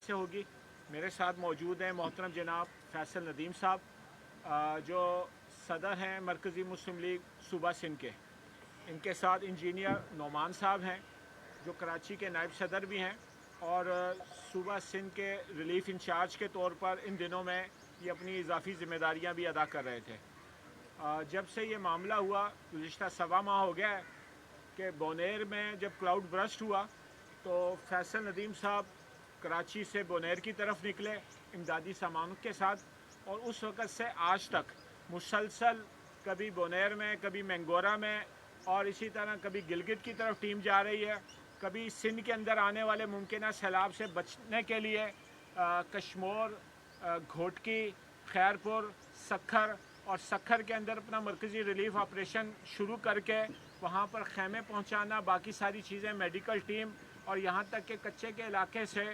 سے ہوگی۔ میرے ساتھ موجود ہیں محترم جناب فیصل ندیم صاحب جو صدر ہیں مرکزی مسلم لیگ صوبہ سندھ کے۔ ان کے ساتھ انجینئر نعمان صاحب ہیں جو کراچی کے نائب صدر بھی ہیں اور صوبہ سندھ کے ریلیف انچارج کے طور پر ان دنوں میں یہ اپنی اضافی ذمہ داریاں بھی ادا کر رہے تھے۔ جب سے یہ معاملہ ہوا گزشتہ سوا ماہ ہو گیا ہے کہ بونیر میں جب کلاؤڈ برسٹ ہوا تو فیصل ندیم صاحب کراچی سے بونیر کی طرف نکلے امدادی سامان کے ساتھ، اور اس وقت سے آج تک مسلسل کبھی بونیر میں، کبھی مینگورا میں، اور اسی طرح کبھی گلگت کی طرف ٹیم جا رہی ہے، کبھی سندھ کے اندر آنے والے ممکنہ سیلاب سے بچنے کے لیے کشمور، گھوٹکی، خیرپور، سکھر اور سکھر کے اندر اپنا مرکزی ریلیف آپریشن شروع کر کے وہاں پر خیمے پہنچانا، باقی ساری چیزیں، میڈیکل ٹیم، اور یہاں تک کہ کچے کے علاقے سے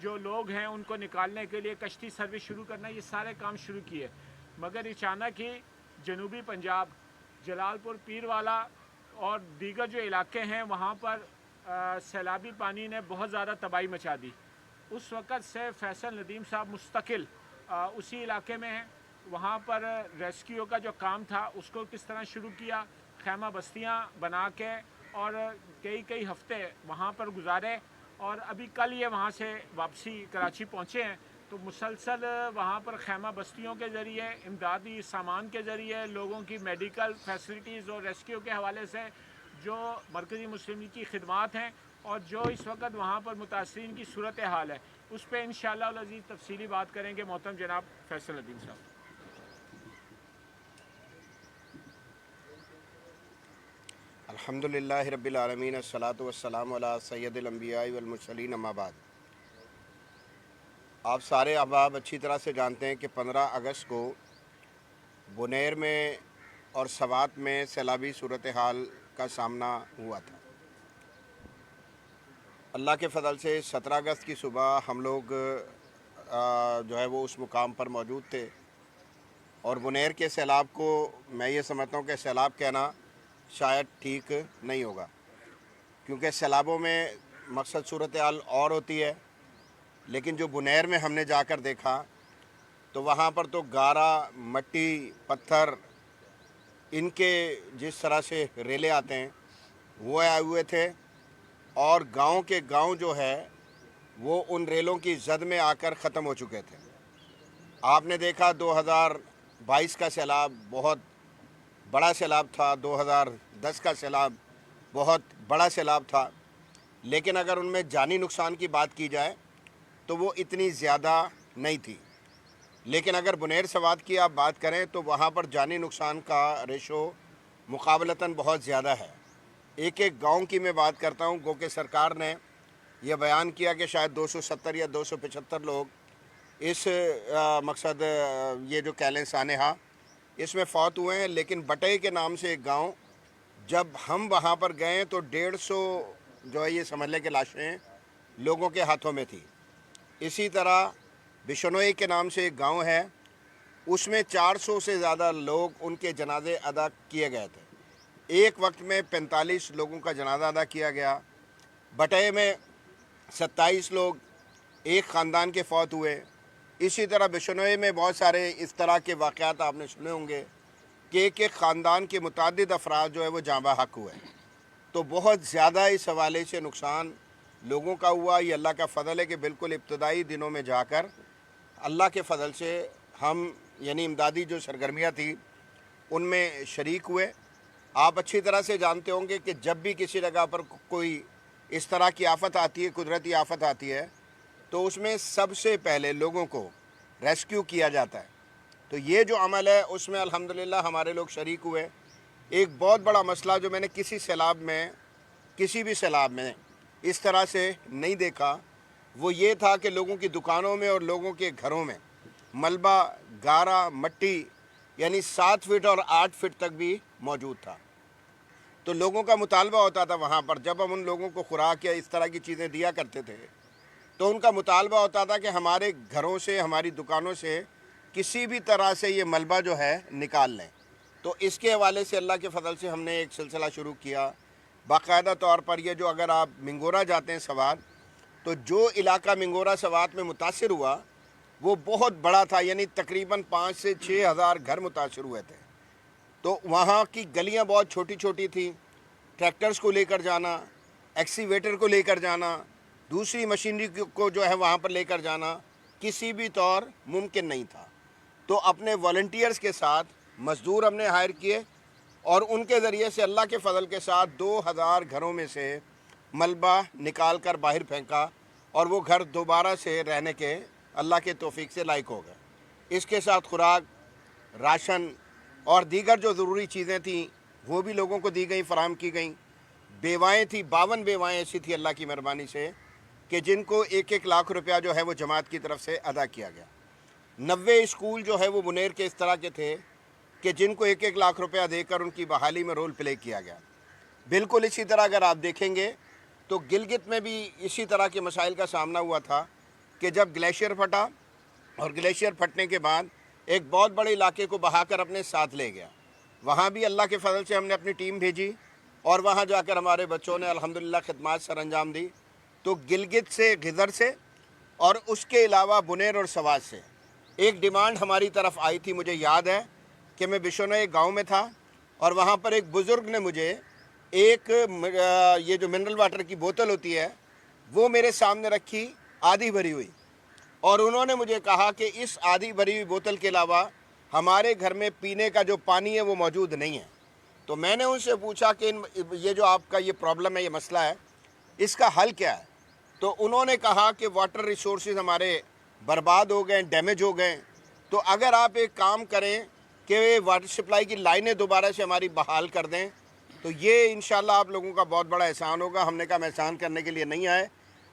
جو لوگ ہیں ان کو نکالنے کے لیے کشتی سروس شروع کرنا، یہ سارے کام شروع کیے۔ مگر اچانک ہی جنوبی پنجاب، جلال پور، پیر والا اور دیگر جو علاقے ہیں وہاں پر سیلابی پانی نے بہت زیادہ تباہی مچا دی۔ اس وقت سے فیصل ندیم صاحب مستقل اسی علاقے میں ہیں۔ وہاں پر ریسکیو کا جو کام تھا اس کو کس طرح شروع کیا، خیمہ بستیاں بنا کے، اور کئی ہفتے وہاں پر گزارے، اور ابھی کل یہ وہاں سے واپسی کراچی پہنچے ہیں۔ تو مسلسل وہاں پر خیمہ بستیوں کے ذریعے، امدادی سامان کے ذریعے، لوگوں کی میڈیکل فیسلٹیز اور ریسکیو کے حوالے سے جو مرکزی مسلم لیگ کی خدمات ہیں اور جو اس وقت وہاں پر متاثرین کی صورتحال ہے اس پہ انشاءاللہ العزیز تفصیلی بات کریں گے محترم جناب فیصل ندیم صاحب۔ الحمدللہ رب العالمین، الصلاۃ والسلام علی سید الانبیاء والمرسلین، اما بعد۔ آپ سارے احباب اچھی طرح سے جانتے ہیں کہ 15 اگست کو بونیر میں اور سوات میں سیلابی صورتحال کا سامنا ہوا تھا۔ اللہ کے فضل سے 17 اگست کی صبح ہم لوگ جو ہے وہ اس مقام پر موجود تھے، اور بونیر کے سیلاب کو میں یہ سمجھتا ہوں کہ سیلاب کہنا شاید ٹھیک نہیں ہوگا، کیونکہ سیلابوں میں مقصد صورتحال اور ہوتی ہے، لیکن جو بونیر میں ہم نے جا کر دیکھا تو وہاں پر تو گارا، مٹی، پتھر، ان کے جس طرح سے ریلے آتے ہیں وہ آئے ہوئے تھے، اور گاؤں کے گاؤں جو ہے وہ ان ریلوں کی زد میں آ کر ختم ہو چکے تھے۔ آپ نے دیکھا 2022 کا سیلاب بہت بڑا سیلاب تھا، 2010 کا سیلاب بہت بڑا سیلاب تھا، لیکن اگر ان میں جانی نقصان کی بات کی جائے تو وہ اتنی زیادہ نہیں تھی۔ لیکن اگر بونیر سوات کی آپ بات کریں تو وہاں پر جانی نقصان کا ریشو مقابلتاً بہت زیادہ ہے۔ ایک گاؤں کی میں بات کرتا ہوں، گو کہ سرکار نے یہ بیان کیا کہ شاید 270 یا 275 لوگ اس مقصد یہ جو کہہ لیں سانحہ اس میں فوت ہوئے ہیں، لیکن بٹے کے نام سے ایک گاؤں، جب ہم وہاں پر گئے تو 150 جو ہے یہ سمجھ لیں کہ لاشیں لوگوں کے ہاتھوں میں تھی۔ اسی طرح بشنوئی کے نام سے ایک گاؤں ہے، اس میں 400 سے زیادہ لوگ ان کے جنازے ادا کیے گئے تھے۔ ایک وقت میں 45 لوگوں کا جنازہ ادا کیا گیا۔ بٹے میں 27 لوگ ایک خاندان کے فوت ہوئے۔ اسی طرح بشنوئی میں بہت سارے اس طرح کے واقعات آپ نے سنے ہوں گے کہ ایک خاندان کے متعدد افراد جو ہے وہ جاں بحق ہوئے۔ تو بہت زیادہ اس حوالے سے نقصان لوگوں کا ہوا۔ یہ اللہ کا فضل ہے کہ بالکل ابتدائی دنوں میں جا کر اللہ کے فضل سے ہم یعنی امدادی جو سرگرمیاں تھیں ان میں شریک ہوئے۔ آپ اچھی طرح سے جانتے ہوں گے کہ جب بھی کسی جگہ پر کوئی اس طرح کی آفت آتی ہے، قدرتی آفت آتی ہے، تو اس میں سب سے پہلے لوگوں کو ریسکیو کیا جاتا ہے۔ تو یہ جو عمل ہے اس میں الحمدللہ ہمارے لوگ شریک ہوئے۔ ایک بہت بڑا مسئلہ جو میں نے کسی بھی سیلاب میں اس طرح سے نہیں دیکھا، وہ یہ تھا کہ لوگوں کی دکانوں میں اور لوگوں کے گھروں میں ملبہ، گارا، مٹی یعنی 7 فٹ اور 8 فٹ تک بھی موجود تھا۔ تو لوگوں کا مطالبہ ہوتا تھا وہاں پر، جب ہم ان لوگوں کو خوراک یا اس طرح کی چیزیں دیا کرتے تھے تو ان کا مطالبہ ہوتا تھا کہ ہمارے گھروں سے، ہماری دکانوں سے کسی بھی طرح سے یہ ملبہ جو ہے نکال لیں۔ تو اس کے حوالے سے اللہ کے فضل سے ہم نے ایک سلسلہ شروع کیا باقاعدہ طور پر۔ یہ جو اگر آپ منگورا جاتے ہیں سوات، تو جو علاقہ منگورا سوات میں متاثر ہوا وہ بہت بڑا تھا، یعنی تقریباً 5 سے 6 ہزار گھر متاثر ہوئے تھے. تو وہاں کی گلیاں بہت چھوٹی چھوٹی تھیں. ٹریکٹرز کو لے کر جانا، ایکسیویٹر کو لے کر جانا، دوسری مشینری کو جو ہے وہاں پر لے کر جانا کسی بھی طور ممکن نہیں تھا. تو اپنے والنٹیئرز کے ساتھ مزدور ہم نے ہائر کیے اور ان کے ذریعے سے اللہ کے فضل کے ساتھ 2000 گھروں میں سے ملبہ نکال کر باہر پھینکا اور وہ گھر دوبارہ سے رہنے کے اللہ کے توفیق سے لائق ہو گئے. اس کے ساتھ خوراک، راشن اور دیگر جو ضروری چیزیں تھیں وہ بھی لوگوں کو دی گئیں، فراہم کی گئیں. بیوائیں تھیں، 52 بیوائیں ایسی تھیں اللہ کی مہربانی سے کہ جن کو 1-1 لاکھ روپیہ جو ہے وہ جماعت کی طرف سے ادا کیا گیا. 90 اسکول جو ہے وہ منیر کے اس طرح کے تھے کہ جن کو 1-1 لاکھ روپیہ دے کر ان کی بحالی میں رول پلے کیا گیا. بالکل اسی طرح اگر آپ دیکھیں گے تو گلگت میں بھی اسی طرح کے مسائل کا سامنا ہوا تھا کہ جب گلیشیئر پھٹا اور گلیشیئر پھٹنے کے بعد ایک بہت بڑے علاقے کو بہا کر اپنے ساتھ لے گیا. وہاں بھی اللہ کے فضل سے ہم نے اپنی ٹیم بھیجی اور وہاں جا کر ہمارے بچوں نے الحمدللہ خدمات سر انجام دی. تو گلگت سے، غدر سے اور اس کے علاوہ بنیر اور سوات سے ایک ڈیمانڈ ہماری طرف آئی تھی. مجھے یاد ہے کہ میں بشنوئی ایک گاؤں میں تھا اور وہاں پر ایک بزرگ نے مجھے ایک یہ جو منرل واٹر کی بوتل ہوتی ہے وہ میرے سامنے رکھی، آدھی بھری ہوئی، اور انہوں نے مجھے کہا کہ اس آدھی بھری ہوئی بوتل کے علاوہ ہمارے گھر میں پینے کا جو پانی ہے وہ موجود نہیں ہے. تو میں نے ان سے پوچھا کہ یہ جو آپ کا یہ پرابلم ہے، یہ مسئلہ ہے، اس کا حل کیا ہے؟ تو انہوں نے کہا کہ واٹر ریسورسز ہمارے برباد ہو گئے، ڈیمیج ہو گئے. تو اگر آپ ایک کام کریں کہ واٹر سپلائی کی لائنیں دوبارہ سے ہماری بحال کر دیں تو یہ انشاءاللہ آپ لوگوں کا بہت بڑا احسان ہوگا. ہم نے کہا ہم احسان کرنے کے لیے نہیں آئے،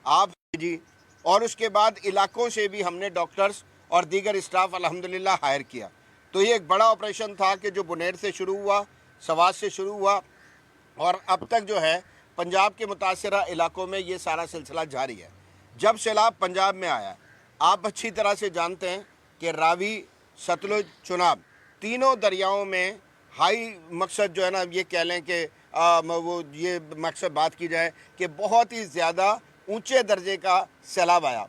آپ جی. اور اس کے بعد علاقوں سے بھی ہم نے ڈاکٹرز اور دیگر اسٹاف الحمدللہ ہائر کیا. تو یہ ایک بڑا آپریشن تھا کہ جو بنیر سے شروع ہوا، سوات سے شروع ہوا اور اب تک جو ہے پنجاب کے متاثرہ علاقوں میں یہ سارا سلسلہ جاری ہے. جب سیلاب پنجاب میں آیا، آپ اچھی طرح سے جانتے ہیں کہ راوی، ستلج، چناب تینوں دریاؤں میں ہائی مقصد جو ہے نا یہ کہہ لیں کہ وہ یہ مقصد بات کی جائے کہ بہت ہی زیادہ اونچے درجے کا سیلاب آیا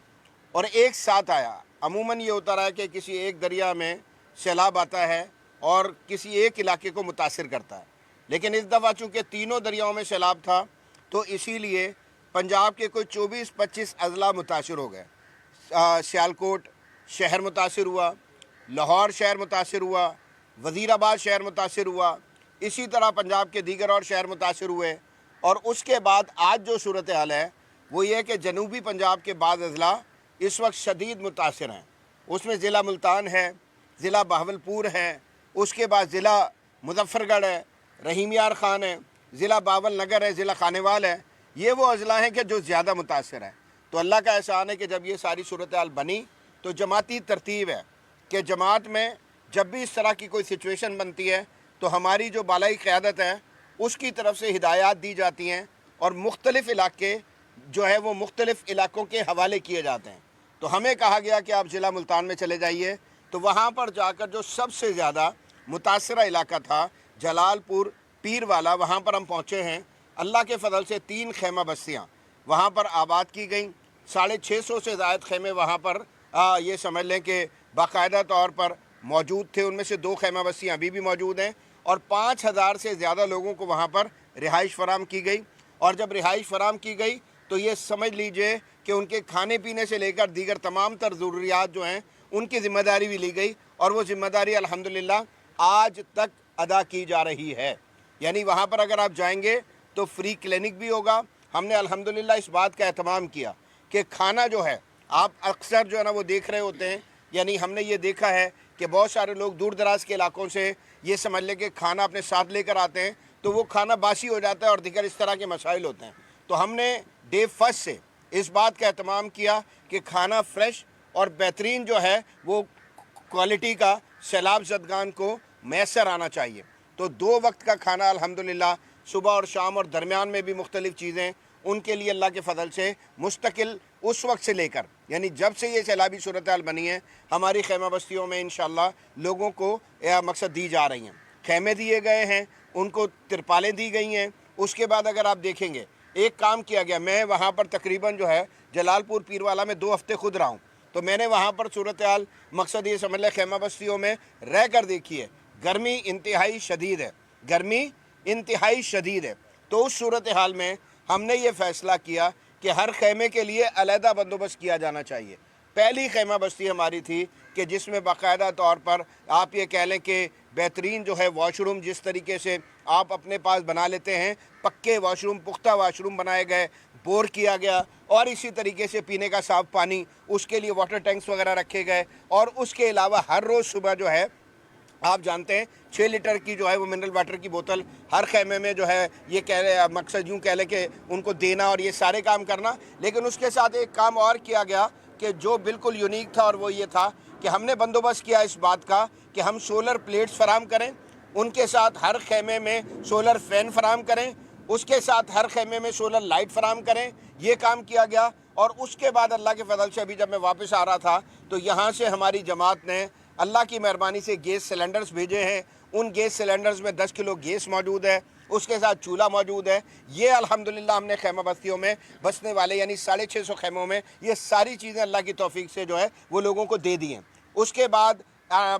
اور ایک ساتھ آیا. عموماً یہ ہوتا رہا کہ کسی ایک دریا میں سیلاب آتا ہے اور کسی ایک علاقے کو متاثر کرتا ہے، لیکن اس دفعہ چونکہ تینوں دریاؤں میں سیلاب تھا تو اسی لیے پنجاب کے کوئی 24-25 اضلاع متاثر ہو گئے. سیالکوٹ شہر متاثر ہوا، لاہور شہر متاثر ہوا، وزیر آباد شہر متاثر ہوا، اسی طرح پنجاب کے دیگر اور شہر متاثر ہوئے. اور اس کے بعد آج جو صورتحال ہے وہ یہ کہ جنوبی پنجاب کے بعض اضلاع اس وقت شدید متاثر ہیں. اس میں ضلع ملتان ہے، ضلع بہاولپور ہے، اس کے بعد ضلع مظفر گڑھ ہے، رحیم یار خان ہے، ضلع باول نگر ہے، ضلع خانیوال ہے. یہ وہ اضلاع ہیں کہ جو زیادہ متاثر ہیں. تو اللہ کا احسان ہے کہ جب یہ ساری صورتحال بنی تو جماعتی ترتیب ہے کہ جماعت میں جب بھی اس طرح کی کوئی سچویشن بنتی ہے تو ہماری جو بالائی قیادت ہے اس کی طرف سے ہدایات دی جاتی ہیں اور مختلف علاقے جو ہے وہ مختلف علاقوں کے حوالے کیے جاتے ہیں. تو ہمیں کہا گیا کہ آپ ضلع ملتان میں چلے جائیے. تو وہاں پر جا کر جو سب سے زیادہ متاثرہ علاقہ تھا جلال پور پیر والا، وہاں پر ہم پہنچے ہیں. اللہ کے فضل سے 3 خیمہ بستیاں وہاں پر آباد کی گئیں. 650 سے زائد خیمے وہاں پر یہ سمجھ لیں کہ باقاعدہ طور پر موجود تھے. ان میں سے 2 خیمہ بستیاں ابھی بھی موجود ہیں اور 5000 سے زیادہ لوگوں کو وہاں پر رہائش فراہم کی گئی. اور جب رہائش فراہم کی گئی تو یہ سمجھ لیجئے کہ ان کے کھانے پینے سے لے کر دیگر تمام تر ضروریات جو ہیں ان کی ذمہ داری بھی لی گئی اور وہ ذمہ داری الحمدللہ آج تک ادا کی جا رہی ہے. یعنی وہاں پر اگر آپ جائیں گے تو فری کلینک بھی ہوگا. ہم نے الحمدللہ اس بات کا اہتمام کیا کہ کھانا جو ہے، آپ اکثر جو ہے نا وہ دیکھ رہے ہوتے ہیں، یعنی ہم نے یہ دیکھا ہے کہ بہت سارے لوگ دور دراز کے علاقوں سے یہ سمجھ لیں کہ کھانا اپنے ساتھ لے کر آتے ہیں تو وہ کھانا باسی ہو جاتا ہے اور دیگر اس طرح کے مسائل ہوتے ہیں. تو ہم نے ڈے فرسٹ سے اس بات کا اہتمام کیا کہ کھانا فریش اور بہترین جو ہے وہ کوالٹی کا سیلاب زدگان کو میسر آنا چاہیے. تو 2 وقت کا کھانا الحمدللہ صبح اور شام اور درمیان میں بھی مختلف چیزیں ان کے لیے اللہ کے فضل سے مستقل اس وقت سے لے کر، یعنی جب سے یہ سیلابی صورتحال بنی ہے ہماری خیمہ بستیوں میں انشاءاللہ لوگوں کو مقصد دی جا رہی ہیں. خیمے دیے گئے ہیں، ان کو ترپالیں دی گئی ہیں. اس کے بعد اگر آپ دیکھیں گے ایک کام کیا گیا. میں وہاں پر تقریباً جو ہے جلال پور پیروالا میں 2 ہفتے خود رہا ہوں, تو میں نے وہاں پر صورتحال مقصد یہ سمجھ لیں خیمہ بستیوں میں رہ کر دیکھی ہے. گرمی انتہائی شدید ہے, گرمی انتہائی شدید ہے. تو اس صورتحال میں ہم نے یہ فیصلہ کیا کہ ہر خیمے کے لیے علیحدہ بندوبست کیا جانا چاہیے. پہلی خیمہ بستی ہماری تھی کہ جس میں باقاعدہ طور پر آپ یہ کہہ لیں کہ بہترین جو ہے واش روم جس طریقے سے آپ اپنے پاس بنا لیتے ہیں, پکے واش روم, پختہ واش روم بنائے گئے, بور کیا گیا, اور اسی طریقے سے پینے کا صاف پانی, اس کے لیے واٹر ٹینکس وغیرہ رکھے گئے. اور اس کے علاوہ ہر روز صبح جو ہے آپ جانتے ہیں 6 لیٹر کی جو ہے وہ منرل واٹر کی بوتل ہر خیمے میں جو ہے یہ کہہ رہے مقصد یوں کہہ لیں کہ ان کو دینا اور یہ سارے کام کرنا. لیکن اس کے ساتھ ایک کام اور کیا گیا کہ جو بالکل یونیک تھا, اور وہ یہ تھا کہ ہم نے بندوبست کیا اس بات کا کہ ہم سولر پلیٹس فراہم کریں, ان کے ساتھ ہر خیمے میں سولر فین فراہم کریں, اس کے ساتھ ہر خیمے میں سولر لائٹ فراہم کریں. یہ کام کیا گیا. اور اس کے بعد اللہ کے فضل سے ابھی جب میں واپس آ رہا تھا تو یہاں سے ہماری جماعت نے اللہ کی مہربانی سے گیس سلنڈرز بھیجے ہیں. ان گیس سلنڈرز میں 10 کلو گیس موجود ہے, اس کے ساتھ چولہا موجود ہے. یہ الحمدللہ ہم نے خیمہ بستیوں میں بسنے والے یعنی 650 خیموں میں یہ ساری چیزیں اللہ کی توفیق سے جو ہے وہ لوگوں کو دے دی ہیں. اس کے بعد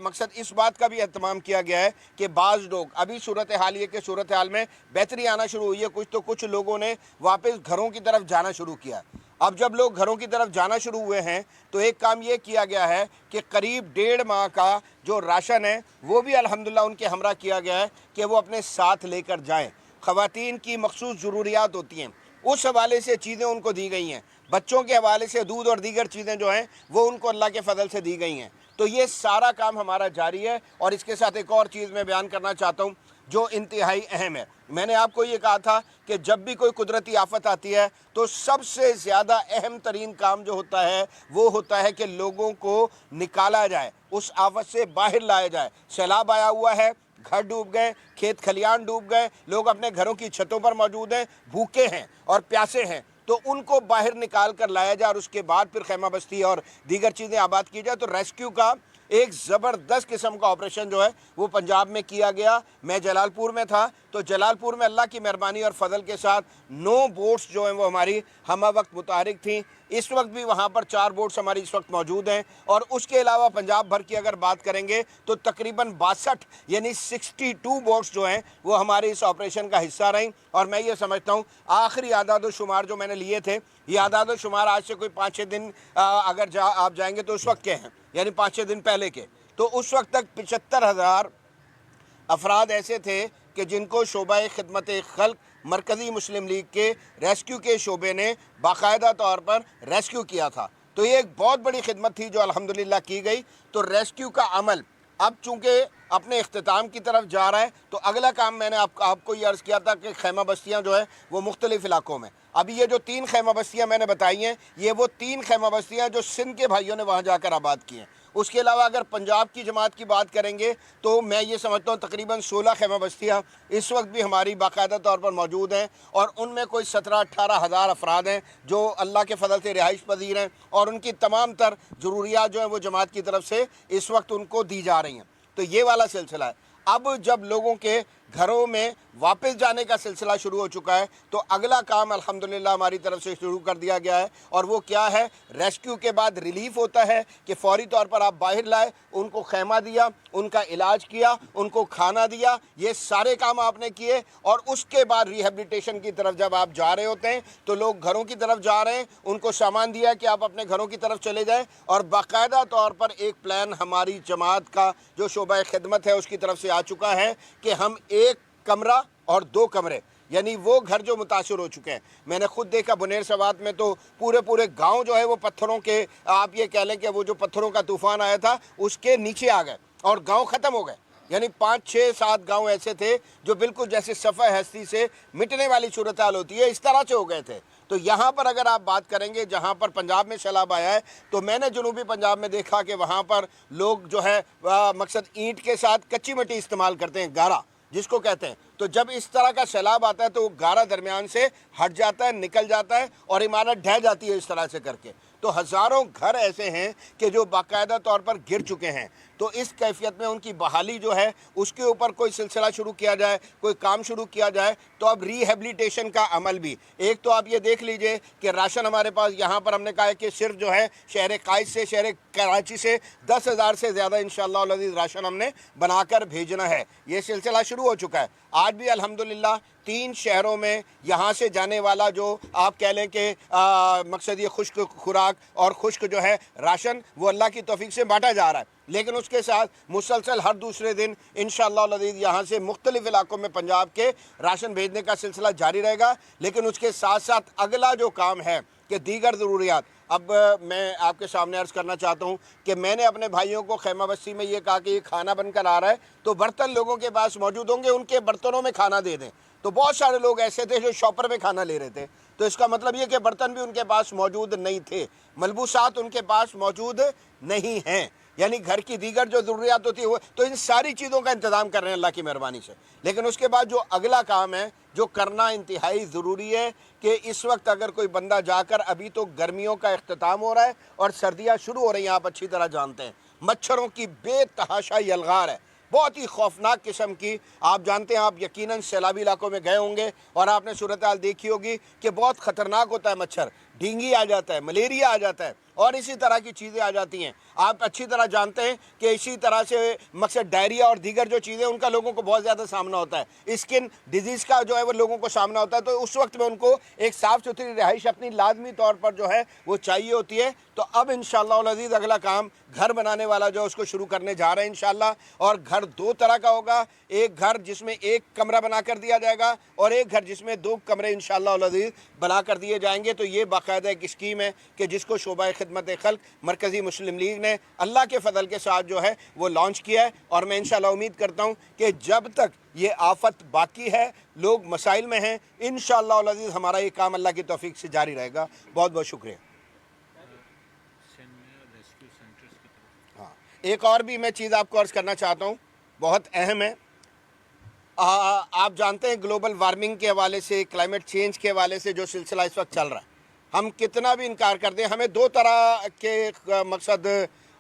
مقصد اس بات کا بھی اہتمام کیا گیا ہے کہ بعض لوگ ابھی صورتحال یہ کہ صورتحال میں بہتری آنا شروع ہوئی ہے, کچھ لوگوں نے واپس گھروں کی طرف جانا شروع کیا. اب جب لوگ گھروں کی طرف جانا شروع ہوئے ہیں تو ایک کام یہ کیا گیا ہے کہ قریب 1.5 ماہ کا جو راشن ہے وہ بھی الحمدللہ ان کے ہمراہ کیا گیا ہے کہ وہ اپنے ساتھ لے کر جائیں. خواتین کی مخصوص ضروریات ہوتی ہیں, اس حوالے سے چیزیں ان کو دی گئی ہیں. بچوں کے حوالے سے دودھ اور دیگر چیزیں جو ہیں وہ ان کو اللہ کے فضل سے دی گئی ہیں. تو یہ سارا کام ہمارا جاری ہے. اور اس کے ساتھ ایک اور چیز میں بیان کرنا چاہتا ہوں جو انتہائی اہم ہے. میں نے آپ کو یہ کہا تھا کہ جب بھی کوئی قدرتی آفت آتی ہے تو سب سے زیادہ اہم ترین کام جو ہوتا ہے وہ ہوتا ہے کہ لوگوں کو نکالا جائے, اس آفت سے باہر لایا جائے. سیلاب آیا ہوا ہے, گھر ڈوب گئے, کھیت کھلیان ڈوب گئے, لوگ اپنے گھروں کی چھتوں پر موجود ہیں, بھوکے ہیں اور پیاسے ہیں, تو ان کو باہر نکال کر لایا جائے اور اس کے بعد پھر خیمہ بستی اور دیگر چیزیں آباد کی جائے. تو ریسکیو کا ایک زبردست قسم کا آپریشن جو ہے وہ پنجاب میں کیا گیا. میں جلال پور میں تھا تو جلال پور میں اللہ کی مہربانی اور فضل کے ساتھ 9 بوٹس جو ہیں وہ ہماری ہمہ وقت متحرک تھیں. اس وقت بھی وہاں پر 4 بوٹس ہماری اس وقت موجود ہیں. اور اس کے علاوہ پنجاب بھر کی اگر بات کریں گے تو تقریباً 62 یعنی 62 بوٹس جو ہیں وہ ہمارے اس آپریشن کا حصہ رہیں. اور میں یہ سمجھتا ہوں آخری اعداد و شمار جو میں نے لیے تھے, یہ اعداد و شمار آج سے کوئی 5-6 دن اگر آپ جائیں گے تو اس وقت کے ہیں, یعنی 5-6 دن پہلے کے. تو اس وقت تک 75,000 افراد ایسے تھے کہ جن کو شعبہ خدمت خلق مرکزی مسلم لیگ کے ریسکیو کے شعبے نے باقاعدہ طور پر ریسکیو کیا تھا. تو یہ ایک بہت بڑی خدمت تھی جو الحمدللہ کی گئی. تو ریسکیو کا عمل اب چونکہ اپنے اختتام کی طرف جا رہا ہے تو اگلا کام میں نے آپ کو یہ عرض کیا تھا کہ خیمہ بستیاں جو ہے وہ مختلف علاقوں میں, ابھی یہ جو 3 خیمہ بستیاں میں نے بتائی ہیں یہ وہ 3 خیمہ بستیاں جو سندھ کے بھائیوں نے وہاں جا کر آباد کی ہیں. اس کے علاوہ اگر پنجاب کی جماعت کی بات کریں گے تو میں یہ سمجھتا ہوں تقریباً 16 خیمہ بستیاں اس وقت بھی ہماری باقاعدہ طور پر موجود ہیں. اور ان میں کوئی 17-18 ہزار افراد ہیں جو اللہ کے فضل سے رہائش پذیر ہیں, اور ان کی تمام تر ضروریات جو ہیں وہ جماعت کی طرف سے اس وقت ان کو دی جا رہی ہیں. تو یہ والا سلسلہ ہے. اب جب لوگوں کے گھروں میں واپس جانے کا سلسلہ شروع ہو چکا ہے تو اگلا کام الحمدللہ ہماری طرف سے شروع کر دیا گیا ہے. اور وہ کیا ہے, ریسکیو کے بعد ریلیف ہوتا ہے کہ فوری طور پر آپ باہر لائے, ان کو خیمہ دیا, ان کا علاج کیا, ان کو کھانا دیا, یہ سارے کام آپ نے کیے. اور اس کے بعد ریہیبلیٹیشن کی طرف جب آپ جا رہے ہوتے ہیں تو لوگ گھروں کی طرف جا رہے ہیں, ان کو سامان دیا کہ آپ اپنے گھروں کی طرف چلے جائیں. اور باقاعدہ طور پر ایک پلان ہماری جماعت کا جو شعبہ خدمت ہے اس کی طرف سے آ چکا ہے کہ ہم 1 کمرہ اور 2 کمرے یعنی وہ گھر جو متاثر ہو چکے ہیں. میں نے خود دیکھا بنیر سوات میں تو پورے گاؤں جو ہے وہ پتھروں کے, آپ یہ کہہ لیں کہ وہ جو پتھروں کا طوفان آیا تھا اس کے نیچے آ گئے اور گاؤں ختم ہو گئے. یعنی 5-6-7 گاؤں ایسے تھے جو بالکل جیسے صفحہ ہستی سے مٹنے والی صورتحال ہوتی ہے اس طرح سے ہو گئے تھے. تو یہاں پر اگر آپ بات کریں گے جہاں پر پنجاب میں سیلاب آیا ہے تو میں نے جنوبی پنجاب میں دیکھا کہ وہاں پر لوگ جو ہے مقصد اینٹ کے ساتھ کچی مٹی استعمال کرتے ہیں, گارا جس کو کہتے ہیں. تو جب اس طرح کا سیلاب آتا ہے تو وہ گارا درمیان سے ہٹ جاتا ہے, نکل جاتا ہے اور عمارت ڈھہ جاتی ہے اس طرح سے کر کے. تو ہزاروں گھر ایسے ہیں کہ جو باقاعدہ طور پر گر چکے ہیں. تو اس کیفیت میں ان کی بحالی جو ہے اس کے اوپر کوئی سلسلہ شروع کیا جائے, کوئی کام شروع کیا جائے. تو اب ری ہیبلیٹیشن کا عمل بھی ایک تو آپ یہ دیکھ لیجئے کہ راشن ہمارے پاس یہاں پر ہم نے کہا ہے کہ صرف جو ہے شہر قائد سے, شہر کراچی سے 10,000 سے زیادہ انشاءاللہ العزیز راشن ہم نے بنا کر بھیجنا ہے. یہ سلسلہ شروع ہو چکا ہے. آج بھی الحمدللہ 3 شہروں میں یہاں سے جانے والا جو آپ کہہ لیں کہ مقصد یہ خشک خوراک اور خشک جو ہے راشن وہ اللہ کی توفیق سے بانٹا جا رہا ہے. لیکن اس کے ساتھ مسلسل ہر دوسرے دن انشاءاللہ العزیز یہاں سے مختلف علاقوں میں پنجاب کے راشن بھیجنے کا سلسلہ جاری رہے گا. لیکن اس کے ساتھ ساتھ اگلا جو کام ہے کہ دیگر ضروریات, اب میں آپ کے سامنے عرض کرنا چاہتا ہوں کہ میں نے اپنے بھائیوں کو خیمہ بستی میں یہ کہا کہ یہ کھانا بن کر آ رہا ہے تو برتن لوگوں کے پاس موجود ہوں گے, ان کے برتنوں میں کھانا دے دیں. تو بہت سارے لوگ ایسے تھے جو شاپر میں کھانا لے رہے تھے, تو اس کا مطلب یہ کہ برتن بھی ان کے پاس موجود نہیں تھے, ملبوسات ان کے پاس موجود نہیں ہیں, یعنی گھر کی دیگر جو ضروریات ہوتی ہے وہ, تو ان ساری چیزوں کا انتظام کر رہے ہیں اللہ کی مہربانی سے. لیکن اس کے بعد جو اگلا کام ہے جو کرنا انتہائی ضروری ہے کہ اس وقت اگر کوئی بندہ جا کر, ابھی تو گرمیوں کا اختتام ہو رہا ہے اور سردیاں شروع ہو رہی ہیں, آپ اچھی طرح جانتے ہیں مچھروں کی بے تحاشا یلغار ہے, بہت ہی خوفناک قسم کی. آپ جانتے ہیں, آپ یقیناً سیلابی علاقوں میں گئے ہوں گے اور آپ نے صورتحال دیکھی ہوگی کہ بہت خطرناک ہوتا ہے مچھر, ڈینگی آ جاتا ہے, ملیریا آ جاتا ہے اور اسی طرح کی چیزیں آ جاتی ہیں. آپ اچھی طرح جانتے ہیں کہ اسی طرح سے مقصد ڈائریا اور دیگر جو چیزیں ان کا لوگوں کو بہت زیادہ سامنا ہوتا ہے, اسکن ڈیزیز کا جو ہے وہ لوگوں کو سامنا ہوتا ہے. تو اس وقت میں ان کو ایک صاف ستھری رہائش اپنی لازمی طور پر جو ہے وہ چاہیے ہوتی ہے. تو اب انشاءاللہ العزیز اگلا کام گھر بنانے والا جو ہے اس کو شروع کرنے جا رہے ہیں انشاءاللہ. اور گھر 2 طرح کا ہوگا, ایک گھر جس میں 1 کمرہ بنا کر دیا جائے گا اور ایک گھر جس میں 2 کمرے انشاءاللہ العزیز بنا کر دیے جائیں گے. تو یہ باقاعدہ ایک اسکیم ہے کہ جس کو شعبہ خدمت خلق مرکزی مسلم لیگ نے اللہ کے فضل کے ساتھ جو ہے وہ لانچ کیا ہے. اور میں انشاءاللہ امید کرتا ہوں کہ جب تک یہ آفت باقی ہے, لوگ مسائل میں ہیں, انشاءاللہ العزیز ہمارا یہ کام اللہ کی توفیق سے جاری رہے گا. بہت بہت شکریہ. ہاں, ایک اور بھی میں چیز آپ کو عرض کرنا چاہتا ہوں, بہت اہم ہے. آپ جانتے ہیں گلوبل وارمنگ کے حوالے سے, کلائمیٹ چینج کے حوالے سے جو سلسلہ اس وقت چل رہا ہے, ہم کتنا بھی انکار کر دیں, ہمیں 2 طرح کے مقصد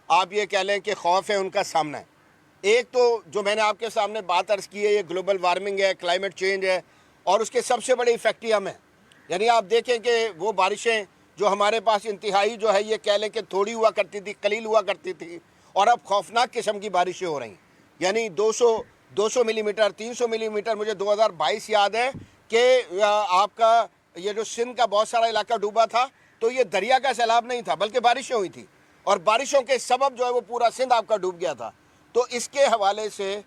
آپ یہ کہہ لیں کہ خوف ہے ان کا سامنا ہے. ایک تو جو میں نے آپ کے سامنے بات عرض کی ہے, یہ گلوبل وارمنگ ہے, کلائمیٹ چینج ہے, اور اس کے سب سے بڑے ایفیکٹ ہم ہیں. یعنی آپ دیکھیں کہ وہ بارشیں جو ہمارے پاس انتہائی جو ہے یہ کہہ لیں کہ تھوڑی ہوا کرتی تھی, قلیل ہوا کرتی تھی, اور اب خوفناک قسم کی بارشیں ہو رہی ہیں. یعنی 200 ملی میٹر, 300 ملی میٹر. مجھے 2022 یاد ہے کہ آپ کا یہ جو سندھ کا بہت سارا علاقہ ڈوبا تھا, تو یہ دریا کا سیلاب نہیں تھا بلکہ بارشیں ہوئی تھی, اور بارشوں کے سبب جو ہے وہ پورا سندھ آپ کا ڈوب گیا تھا. تو اس کے حوالے سے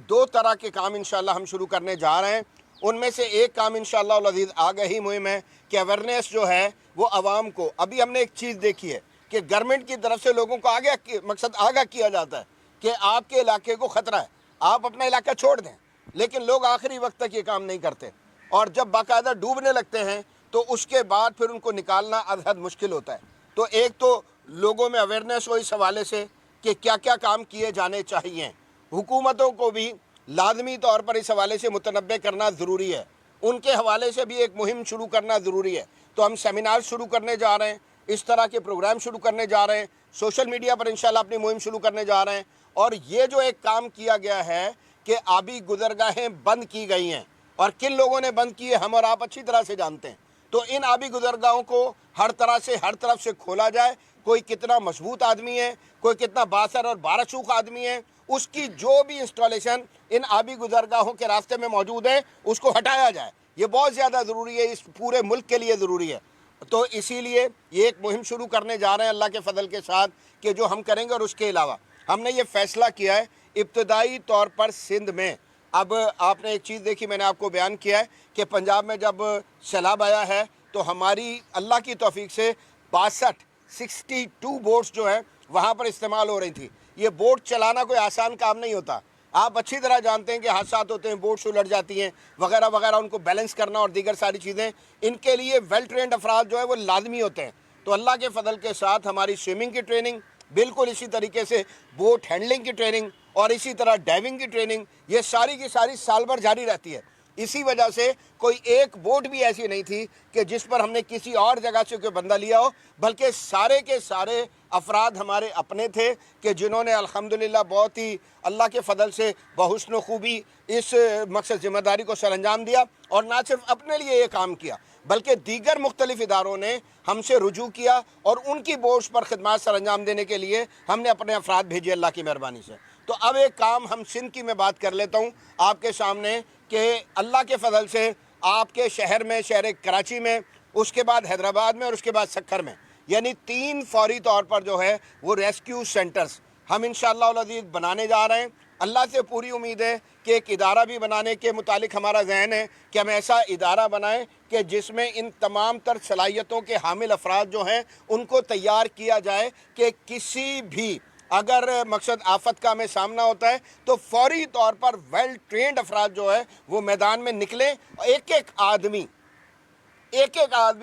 2 طرح کے کام انشاءاللہ ہم شروع کرنے جا رہے ہیں. ان میں سے ایک کام انشاءاللہ العزیز آگہی مہم ہے کہ اویرنیس جو ہے وہ عوام کو, ابھی ہم نے ایک چیز دیکھی ہے کہ گورنمنٹ کی طرف سے لوگوں کو آگاہ کیا جاتا ہے کہ آپ کے علاقے کو خطرہ ہے, آپ اپنا علاقہ چھوڑ دیں, لیکن لوگ آخری وقت تک یہ کام نہیں کرتے, اور جب باقاعدہ ڈوبنے لگتے ہیں تو اس کے بعد پھر ان کو نکالنا از حد مشکل ہوتا ہے. تو ایک تو لوگوں میں اویرنیس ہو اس حوالے سے کہ کیا کیا کام کیے جانے چاہیے. حکومتوں کو بھی لازمی طور پر اس حوالے سے متنبع کرنا ضروری ہے, ان کے حوالے سے بھی ایک مہم شروع کرنا ضروری ہے. تو ہم سیمینار شروع کرنے جا رہے ہیں, اس طرح کے پروگرام شروع کرنے جا رہے ہیں, سوشل میڈیا پر انشاءاللہ اپنی مہم شروع کرنے جا رہے ہیں. اور یہ جو ایک کام کیا گیا ہے کہ آبی گزرگاہیں بند کی گئی ہیں, اور کن لوگوں نے بند کی ہے ہم اور آپ اچھی طرح سے جانتے ہیں. تو ان آبی گزرگاہوں کو ہر طرف سے کھولا جائے. کوئی کتنا مضبوط آدمی ہے, کوئی کتنا بااثر اور بارسوخ آدمی ہے, اس کی جو بھی انسٹالیشن ان آبی گزرگاہوں کے راستے میں موجود ہے اس کو ہٹایا جائے. یہ بہت زیادہ ضروری ہے, اس پورے ملک کے لیے ضروری ہے. تو اسی لیے یہ ایک مہم شروع کرنے جا رہے ہیں اللہ کے فضل کے ساتھ کہ جو ہم کریں گے. اور اس کے علاوہ ہم نے یہ فیصلہ کیا ہے ابتدائی طور پر سندھ میں, اب آپ نے ایک چیز دیکھی, میں نے آپ کو بیان کیا ہے کہ پنجاب میں جب سیلاب آیا ہے تو ہماری اللہ کی توفیق سے 62 بوٹس جو ہیں وہاں پر استعمال ہو رہی تھی. یہ بوٹ چلانا کوئی آسان کام نہیں ہوتا, آپ اچھی طرح جانتے ہیں کہ حادثات ہوتے ہیں, بوٹس الٹ جاتی ہیں وغیرہ وغیرہ, ان کو بیلنس کرنا اور دیگر ساری چیزیں, ان کے لیے ویل ٹرینڈ افراد جو ہے وہ لازمی ہوتے ہیں. تو اللہ کے فضل کے ساتھ ہماری سوئمنگ کی ٹریننگ, بالکل اسی طریقے سے بوٹ ہینڈلنگ کی ٹریننگ, اور اسی طرح ڈائیونگ کی ٹریننگ, یہ ساری کی ساری سال بھر جاری رہتی ہے. اسی وجہ سے کوئی ایک ووٹ بھی ایسی نہیں تھی کہ جس پر ہم نے کسی اور جگہ سے کوئی بندہ لیا ہو، بلکہ سارے کے سارے افراد ہمارے اپنے تھے کہ جنہوں نے الحمدللہ بہت ہی اللہ کے فضل سے بحسن و خوبی اس مقصد ذمہ داری کو سر انجام دیا، اور نہ صرف اپنے لیے یہ کام کیا بلکہ دیگر مختلف اداروں نے ہم سے رجوع کیا اور ان کی بورڈز پر خدمات سر انجام دینے کے لیے ہم نے اپنے افراد بھیجے اللہ کی مہربانی سے۔ تو اب ایک کام ہم سندھ کی میں بات کر لیتا ہوں آپ کے سامنے کہ اللہ کے فضل سے آپ کے شہر میں، شہر کراچی میں، اس کے بعد حیدرآباد میں اور اس کے بعد سکھر میں، یعنی 3 فوری طور پر جو ہے وہ ریسکیو سینٹرز ہم انشاءاللہ العزیز بنانے جا رہے ہیں۔ اللہ سے پوری امید ہے کہ ایک ادارہ بھی بنانے کے متعلق ہمارا ذہن ہے کہ ہم ایسا ادارہ بنائیں کہ جس میں ان تمام تر صلاحیتوں کے حامل افراد جو ہیں ان کو تیار کیا جائے کہ کسی بھی اگر مقصد آفت کا ہمیں سامنا ہوتا ہے تو فوری طور پر ویل ٹرینڈ افراد جو ہے وہ میدان میں نکلیں۔ ایک ایک آدمی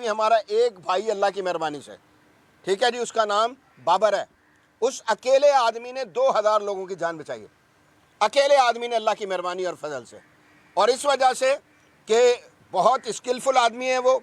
ہمارا ایک بھائی اللہ کی مہربانی سے، ٹھیک ہے جی، اس کا نام بابر ہے، اس اکیلے آدمی نے 2000 لوگوں کی جان بچائی ہے، اکیلے آدمی نے اللہ کی مہربانی اور فضل سے، اور اس وجہ سے کہ بہت اسکلفل آدمی ہے، وہ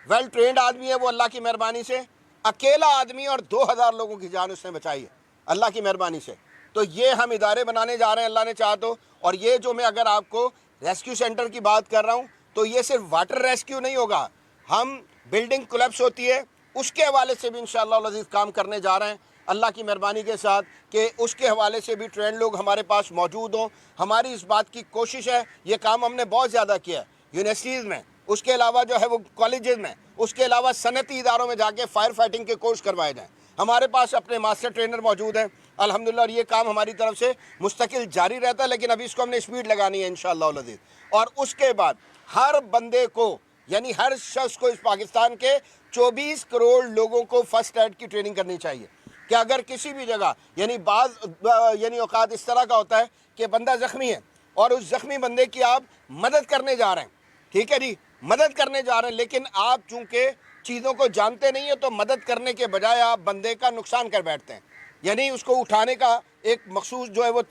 ویل ٹرینڈ آدمی ہے، وہ اللہ کی مہربانی سے اکیلا آدمی، اور 2000 لوگوں کی جان اس نے بچائی ہے اللہ کی مہربانی سے۔ تو یہ ہم ادارے بنانے جا رہے ہیں اللہ نے چاہا تو، اور یہ جو میں اگر آپ کو ریسکیو سینٹر کی بات کر رہا ہوں تو یہ صرف واٹر ریسکیو نہیں ہوگا، ہم بلڈنگ کولیپس ہوتی ہے اس کے حوالے سے بھی انشاءاللہ العزیز کام کرنے جا رہے ہیں اللہ کی مہربانی کے ساتھ، کہ اس کے حوالے سے بھی ٹرینڈ لوگ ہمارے پاس موجود ہوں۔ ہماری اس بات کی کوشش ہے، یہ کام ہم نے بہت زیادہ کیا ہے یونیورسٹیز میں، اس کے علاوہ جو ہے وہ کالجز میں، اس کے علاوہ صنعتی اداروں میں جا کے فائر فائٹنگ کے کورس کروائے جائیں۔ ہمارے پاس اپنے ماسٹر ٹرینر موجود ہیں الحمدللہ، اور یہ کام ہماری طرف سے مستقل جاری رہتا ہے، لیکن ابھی اس کو ہم نے سپیڈ لگانی ہے انشاءاللہ العزیز۔ اور اس کے بعد ہر بندے کو، یعنی ہر شخص کو اس پاکستان کے 24 کروڑ لوگوں کو فرسٹ ایڈ کی ٹریننگ کرنی چاہیے، کہ اگر کسی بھی جگہ یعنی اوقات اس طرح کا ہوتا ہے کہ بندہ زخمی ہے اور اس زخمی بندے کی آپ مدد کرنے جا رہے ہیں، ٹھیک ہے جی، مدد کرنے جا رہے ہیں، لیکن آپ چونکہ چیزوں کو جانتے نہیں ہیں تو مدد کرنے کے بجائے آپ بندے کا نقصان کر بیٹھتے ہیں، یعنی اس کو اٹھانے کا ایک مخصوص جو ہے وہ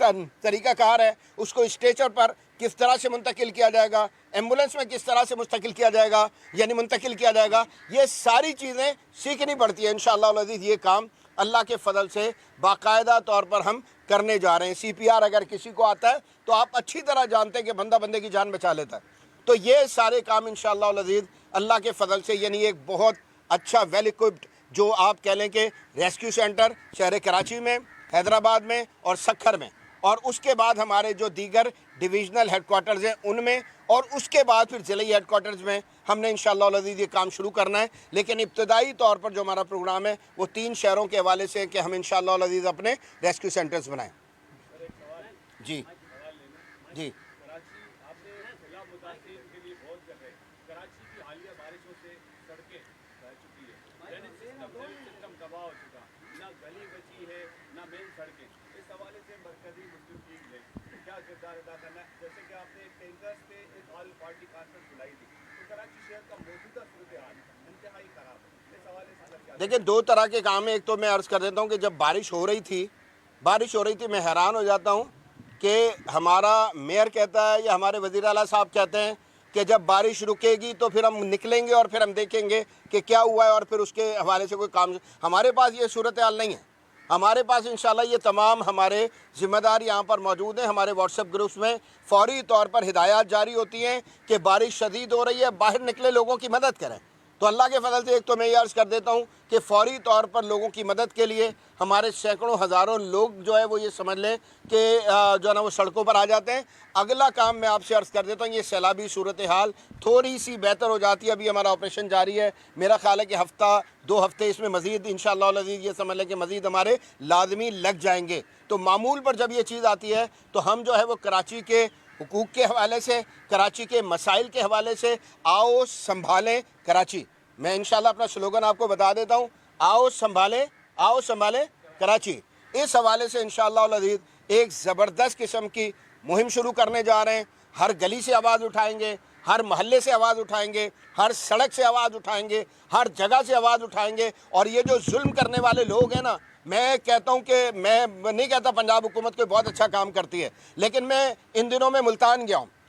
طریقہ کار ہے، اس کو اسٹریچر پر کس طرح سے منتقل کیا جائے گا، ایمبولنس میں کس طرح سے منتقل کیا جائے گا، یہ ساری چیزیں سیکھنی پڑتی ہے انشاءاللہ العزیز۔ یہ کام اللہ کے فضل سے باقاعدہ طور پر ہم کرنے جا رہے ہیں۔ سی پی آر اگر کسی کو آتا ہے تو آپ اچھی طرح جانتے ہیں کہ بندہ بندے کی جان بچا لیتا ہے۔ تو یہ سارے کام انشاءاللہ العزیز اللہ کے فضل سے، یعنی ایک بہت اچھا ویل اکوپڈ جو آپ کہہ لیں کہ ریسکیو سینٹر شہر کراچی میں، حیدرآباد میں اور سکھر میں، اور اس کے بعد ہمارے جو دیگر ڈویژنل ہیڈ کوارٹرز ہیں ان میں، اور اس کے بعد پھر ضلعی ہیڈ کوارٹرز میں ہم نے انشاءاللہ العزیز یہ کام شروع کرنا ہے۔ لیکن ابتدائی طور پر جو ہمارا پروگرام ہے وہ 3 شہروں کے حوالے سے ہے کہ ہم انشاءاللہ العزیز اپنے ریسکیو سینٹرز بنائیں۔ جی جی دیکھیں 2 طرح کے کام ہیں۔ ایک تو میں عرض کر دیتا ہوں کہ جب بارش ہو رہی تھی میں حیران ہو جاتا ہوں کہ ہمارا میئر کہتا ہے یا ہمارے وزیر اعلیٰ صاحب کہتے ہیں کہ جب بارش رکے گی تو پھر ہم نکلیں گے اور پھر ہم دیکھیں گے کہ کیا ہوا ہے اور پھر اس کے حوالے سے کوئی کام۔ ہمارے پاس یہ صورتحال نہیں ہے، ہمارے پاس انشاءاللہ یہ تمام ہمارے ذمہ دار یہاں پر موجود ہیں۔ ہمارے واٹس ایپ گروپس میں فوری طور پر ہدایات جاری ہوتی ہیں کہ بارش شدید ہو رہی ہے، باہر نکلے لوگوں کی مدد کریں۔ تو اللہ کے فضل سے ایک تو میں یہ عرض کر دیتا ہوں کہ فوری طور پر لوگوں کی مدد کے لیے ہمارے سینکڑوں ہزاروں لوگ جو ہے وہ یہ سمجھ لیں کہ جو ہے نا وہ سڑکوں پر آ جاتے ہیں۔ اگلا کام میں آپ سے عرض کر دیتا ہوں، یہ سیلابی صورتحال تھوڑی سی بہتر ہو جاتی ہے، ابھی ہمارا آپریشن جاری ہے، میرا خیال ہے کہ ہفتہ 2 ہفتے اس میں مزید انشاءاللہ العزیز یہ سمجھ لیں کہ مزید ہمارے لازمی لگ جائیں گے۔ تو معمول پر جب یہ چیز آتی ہے تو ہم جو ہے وہ کراچی کے حقوق کے حوالے سے، کراچی کے مسائل کے حوالے سے، آؤ سنبھالیں کراچی، میں انشاءاللہ اپنا سلوگن آپ کو بتا دیتا ہوں، آؤ سنبھالیں کراچی، اس حوالے سے انشاءاللہ العزیز ایک زبردست قسم کی مہم شروع کرنے جا رہے ہیں۔ ہر گلی سے آواز اٹھائیں گے، ہر محلے سے آواز اٹھائیں گے، ہر سڑک سے آواز اٹھائیں گے، ہر جگہ سے آواز اٹھائیں گے۔ اور یہ جو ظلم کرنے والے لوگ ہیں نا، میں کہتا ہوں کہ میں نہیں کہتا پنجاب حکومت کوئی بہت اچھا کام کرتی ہے، لیکن میں ان دنوں میں ملتان گیا ہوں،